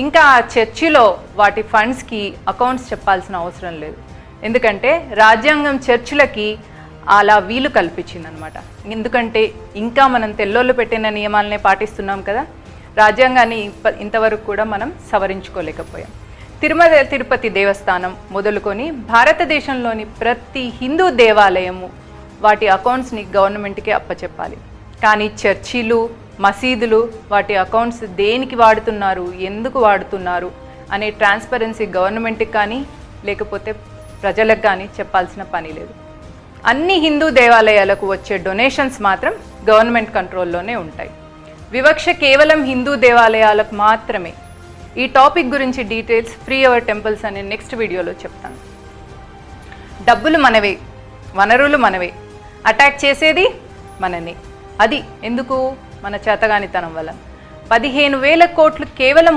ఇంకా ఆ చర్చిలో వాటి ఫండ్స్కి అకౌంట్స్ చెప్పాల్సిన అవసరం లేదు. ఎందుకంటే రాజ్యాంగం చర్చిలకి అలా వీలు కల్పించింది అనమాట. ఎందుకంటే ఇంకా మనం తెల్లోళ్ళు పెట్టిన నియమాలనే పాటిస్తున్నాం కదా, రాజ్యాంగాన్ని ఇంతవరకు కూడా మనం సవరించుకోలేకపోయాం. తిరుమల తిరుపతి దేవస్థానం మొదలుకొని భారతదేశంలోని ప్రతి హిందూ దేవాలయము వాటి అకౌంట్స్ని గవర్నమెంట్కి అప్పచెప్పాలి. కానీ చర్చిలు, మసీదులు వాటి అకౌంట్స్ దేనికి వాడుతున్నారు, ఎందుకు వాడుతున్నారు అనే ట్రాన్స్పరెన్సీ గవర్నమెంట్కి కానీ లేకపోతే ప్రజలకు కానీ చెప్పాల్సిన పని లేదు. అన్ని హిందూ దేవాలయాలకు వచ్చే డొనేషన్స్ మాత్రం గవర్నమెంట్ కంట్రోల్లోనే ఉంటాయి. వివక్ష కేవలం హిందూ దేవాలయాలకు మాత్రమే. ఈ టాపిక్ గురించి డీటెయిల్స్ ఫ్రీ అవర్ టెంపుల్స్ అనే నెక్స్ట్ వీడియోలో చెప్తాను. డబ్బులు మనవే, వనరులు మనవే, అటాక్ చేసేది మననే. అది ఎందుకు? మన చేతగానితనం వల్ల. 15,000 కోట్లు కేవలం